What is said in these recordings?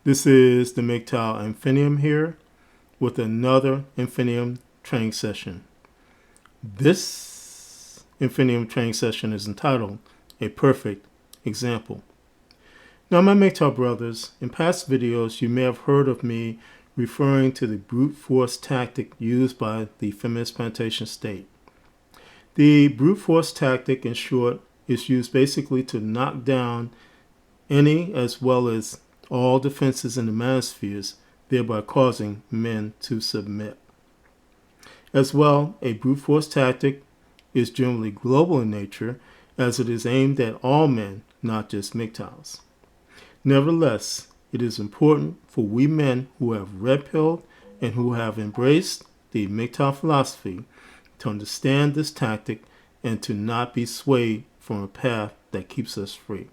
This is the MGTOW Infinium here with another Infinium training session. This Infinium training session is entitled A Perfect Example. Now, my MGTOW brothers, in past videos you may have heard of me referring to the brute force tactic used by the feminist plantation state. The brute force tactic, in short, is used basically to knock down any as well as all defenses in the manospheres, thereby causing men to submit. As well, a brute force tactic is generally global in nature, as it is aimed at all men, not just MGTOWs. Nevertheless, it is important for we men who have red-pilled and who have embraced the MGTOW philosophy to understand this tactic and to not be swayed from a path that keeps us free.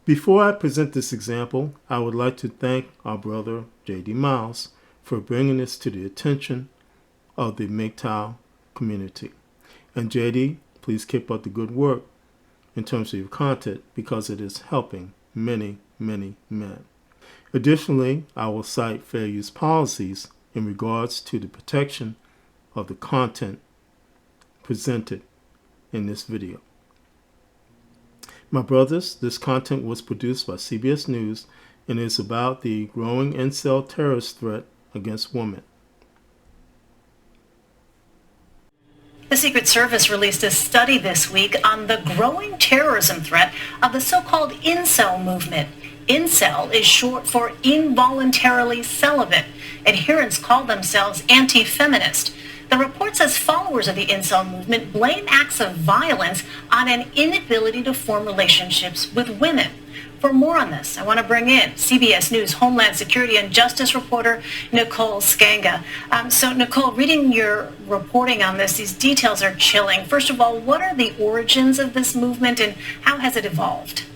Before I present this example, I would like to thank our brother J.D. Miles for bringing this to the attention of the MGTOW community. And J.D., please keep up the good work in terms of your content because it is helping many, many men. Additionally, I will cite fair use policies in regards to the protection of the content presented in this video. My brothers, this content was produced by CBS News and is about the growing incel terrorist threat against women. The Secret Service released a study this week on the growing terrorism threat of the so-called incel movement. Incel is short for involuntarily celibate. Adherents call themselves anti-feminist. The report says followers of the incel movement blame acts of violence on an inability to form relationships with women. For more on this, I want to bring in CBS News Homeland Security and Justice reporter Nicole Skanga. So, Nicole, reading your reporting on this, these details are chilling. First of all, what are the origins of this movement and how has it evolved?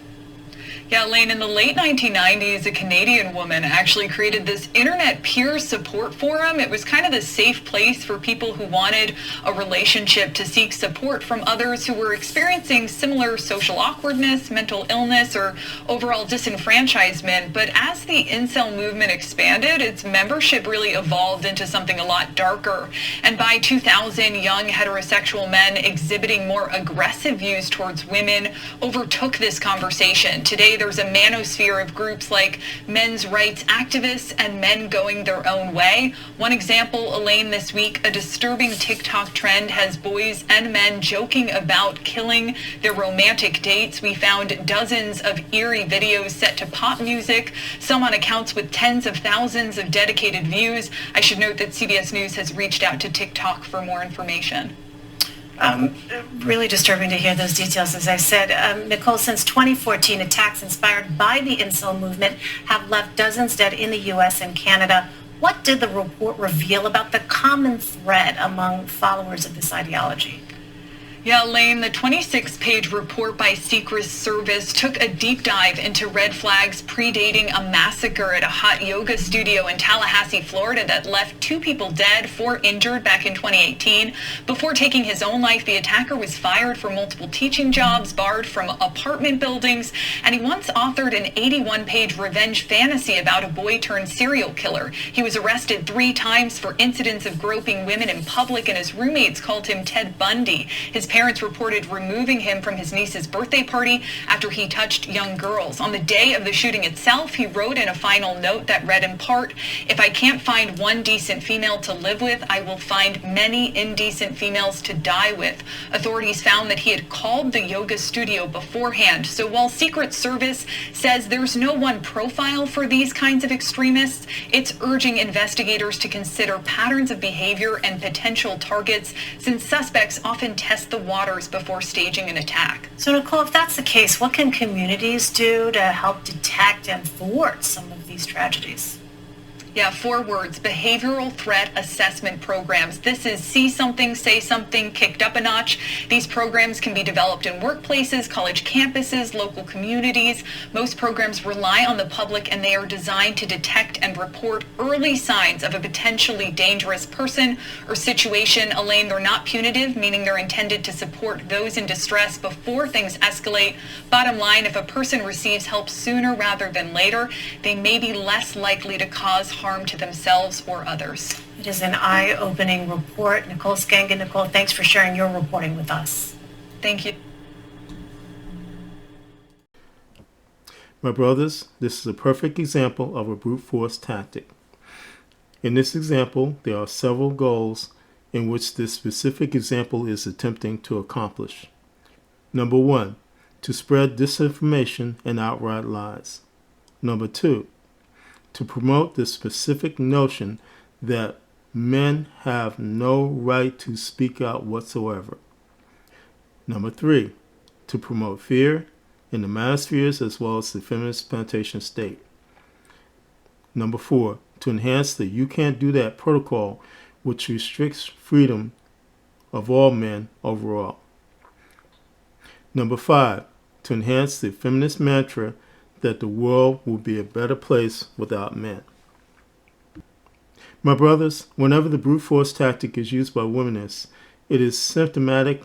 Yeah, Elaine, in the late 1990s, a Canadian woman actually created this internet peer support forum. It was kind of the safe place for people who wanted a relationship to seek support from others who were experiencing similar social awkwardness, mental illness, or overall disenfranchisement. But as the incel movement expanded, its membership really evolved into something a lot darker. And by 2000, young heterosexual men exhibiting more aggressive views towards women overtook this conversation. Today, there's a manosphere of groups like men's rights activists and men going their own way. One example, Elaine, this week, a disturbing TikTok trend has boys and men joking about killing their romantic dates. We found dozens of eerie videos set to pop music, some on accounts with tens of thousands of dedicated views. I should note that CBS News has reached out to TikTok for more information. Really disturbing to hear those details, as I said. Nicole, since 2014, attacks inspired by the incel movement have left dozens dead in the U.S. and Canada. What did the report reveal about the common thread among followers of this ideology? Yeah, Elaine, the 26-page report by Secret Service took a deep dive into red flags predating a massacre at a hot yoga studio in Tallahassee, Florida that left 2 people dead, 4 injured back in 2018. Before taking his own life, the attacker was fired for multiple teaching jobs, barred from apartment buildings, and he once authored an 81-page revenge fantasy about a boy-turned serial killer. He was arrested 3 times for incidents of groping women in public, and his roommates called him Ted Bundy. His parents reported removing him from his niece's birthday party after he touched young girls. On the day of the shooting itself, he wrote in a final note that read in part, "If I can't find one decent female to live with, I will find many indecent females to die with." Authorities found that he had called the yoga studio beforehand. So while Secret Service says there's no one profile for these kinds of extremists, it's urging investigators to consider patterns of behavior and potential targets, since suspects often test the waters before staging an attack. So, Nicole, if that's the case, what can communities do to help detect and thwart some of these tragedies? Yeah, 4 words: behavioral threat assessment programs. This is see something, say something, kicked up a notch. These programs can be developed in workplaces, college campuses, local communities. Most programs rely on the public, and they are designed to detect and report early signs of a potentially dangerous person or situation. Elaine, they're not punitive, meaning they're intended to support those in distress before things escalate. Bottom line, if a person receives help sooner rather than later, they may be less likely to cause harm to themselves or others. It is an eye-opening report. Nicole Skangen. Nicole, thanks for sharing your reporting with us. Thank you. My brothers, this is a perfect example of a brute force tactic. In this example, there are several goals in which this specific example is attempting to accomplish. Number 1, to spread disinformation and outright lies. Number 2, to promote the specific notion that men have no right to speak out whatsoever. Number 3, to promote fear in the manospheres as well as the feminist plantation state. Number 4, to enhance the "you can't do that" protocol, which restricts freedom of all men overall. Number 5, to enhance the feminist mantra that the world will be a better place without men. My brothers, whenever the brute force tactic is used by womanists, it is symptomatic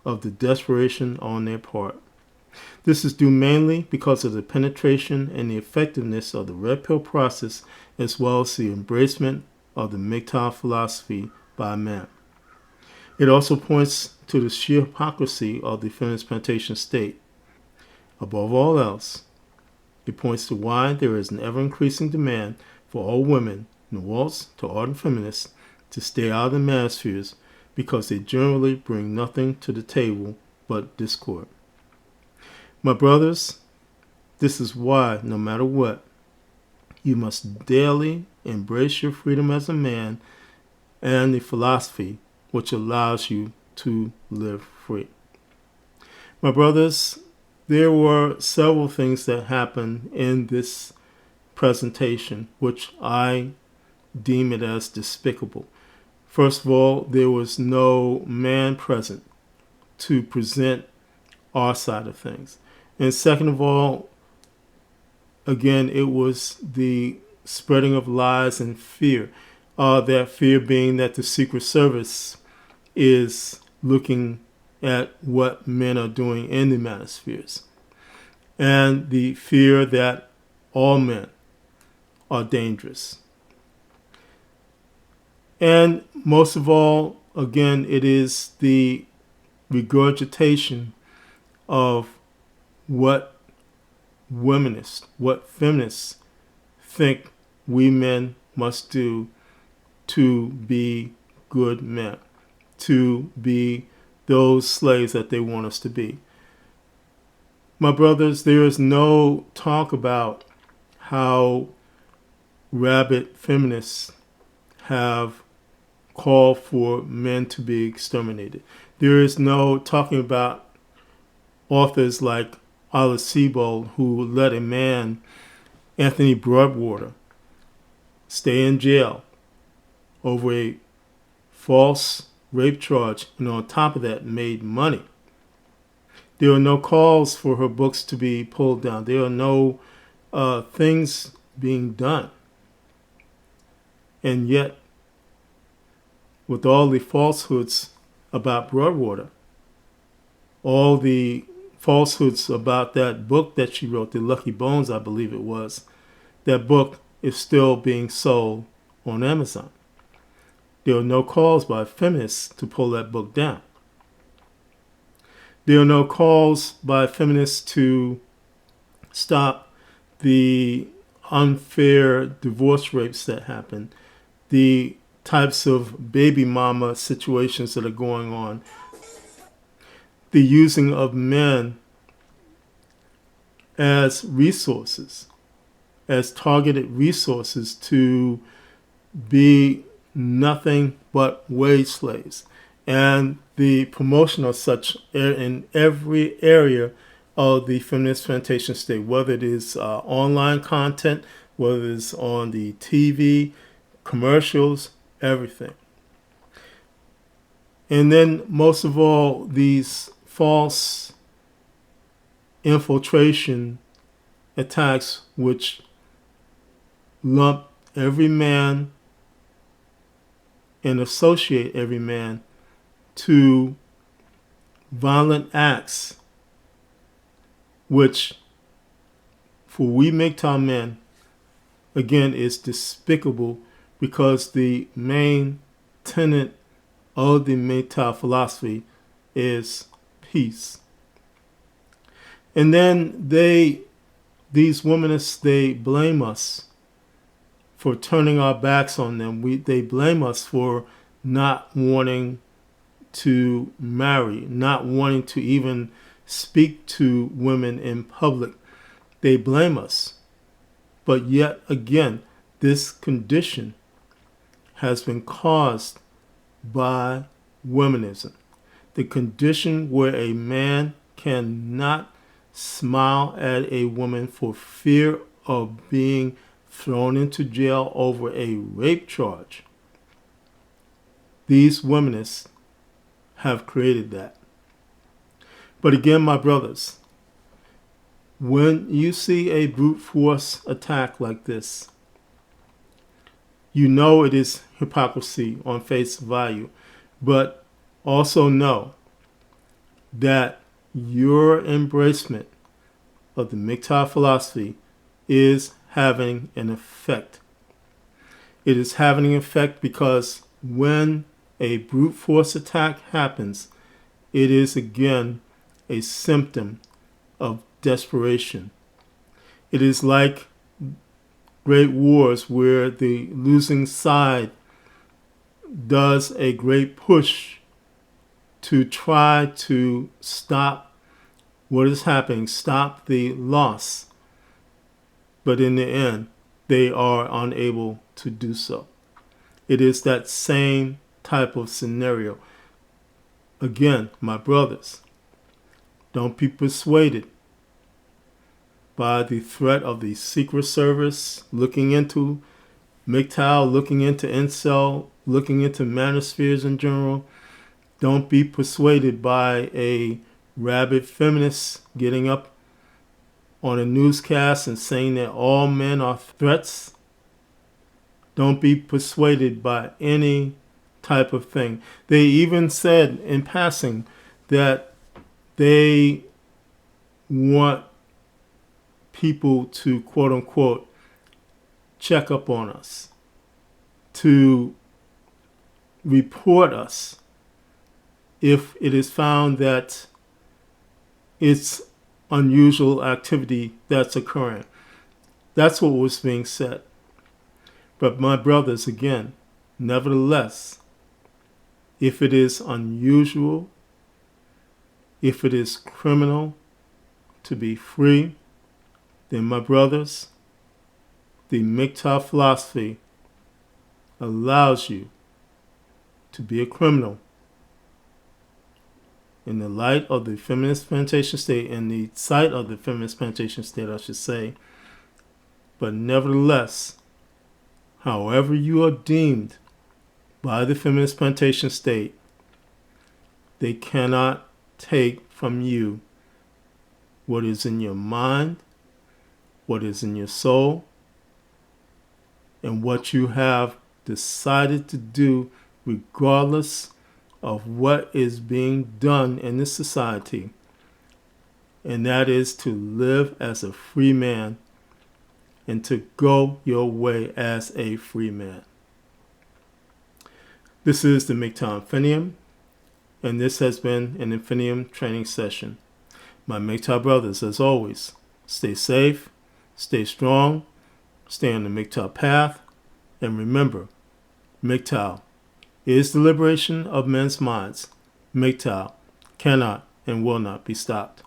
of the desperation on their part. This is due mainly because of the penetration and the effectiveness of the red pill process, as well as the embracement of the MGTOW philosophy by men. It also points to the sheer hypocrisy of the feminist plantation state. Above all else, it points to why there is an ever-increasing demand for all women, Nawals to ardent feminists, to stay out of the manospheres because they generally bring nothing to the table but discord. My brothers, this is why, no matter what, you must daily embrace your freedom as a man and the philosophy which allows you to live free. My brothers, there were several things that happened in this presentation which I deem it as despicable. First of all, there was no man present to present our side of things. And second of all, again, it was the spreading of lies and fear. That fear being that the Secret Service is looking at what men are doing in the manospheres. And the fear that all men are dangerous. And most of all, again, it is the regurgitation of what womanists, what feminists think we men must do to be good men, to be those slaves that they want us to be. My brothers, there is no talk about how rabid feminists have called for men to be exterminated. There is no talking about authors like Alice Sebold, who let a man, Anthony Broadwater, stay in jail over a false rape charge, and on top of that made money. There are no calls for her books to be pulled down. There are no things being done. And yet, with all the falsehoods about Broadwater, all the falsehoods about that book that she wrote, The Lucky Bones, I believe it was, that book is still being sold on Amazon. There are no calls by feminists to pull that book down. There are no calls by feminists to stop the unfair divorce rapes that happen, the types of baby mama situations that are going on, the using of men as resources, as targeted resources to be nothing but wage slaves, and the promotion of such in every area of the feminist plantation state, whether it is online content whether it's on the TV, commercials, everything. And then most of all, these false infiltration attacks which lump every man and associate every man to violent acts, which for we MGTOW men, again, is despicable, because the main tenet of the MGTOW philosophy is peace. And then these womanists, they blame us for turning our backs on them. They blame us for not wanting to marry, not wanting to even speak to women in public. They blame us. But yet again, this condition has been caused by womanism. The condition where a man cannot smile at a woman for fear of being thrown into jail over a rape charge. These womanists have created that. But again, my brothers, when you see a brute force attack like this, you know it is hypocrisy on face value, but also know that your embracement of the MGTOW philosophy is having an effect. It is having an effect because when a brute force attack happens, it is again a symptom of desperation. It is like great wars where the losing side does a great push to try to stop what is happening, stop the loss. But in the end, they are unable to do so. It is that same type of scenario. Again, my brothers, don't be persuaded by the threat of the Secret Service looking into MGTOW, looking into Incel, looking into manospheres in general. Don't be persuaded by a rabid feminist getting up on a newscast and saying that all men are threats. Don't be persuaded by any type of thing. They even said in passing that they want people to, quote unquote, check up on us, to report us if it is found that it's unusual activity that's occurring. That's what was being said. But my brothers, again, nevertheless, if it is unusual, if it is criminal to be free, then my brothers, the MGTOW philosophy allows you to be a criminal in the light of the feminist plantation state, in the sight of the feminist plantation state, I should say. But nevertheless, however you are deemed by the feminist plantation state, they cannot take from you what is in your mind, what is in your soul, and what you have decided to do regardless of what is being done in this society. And that is to live as a free man and to go your way as a free man. This is the MGTOW Infinium, and this has been an Infinium training session. My MGTOW brothers, as always, stay safe, stay strong, stay on the MGTOW path, and remember, MGTOW is the liberation of men's minds. MGTOW cannot and will not be stopped.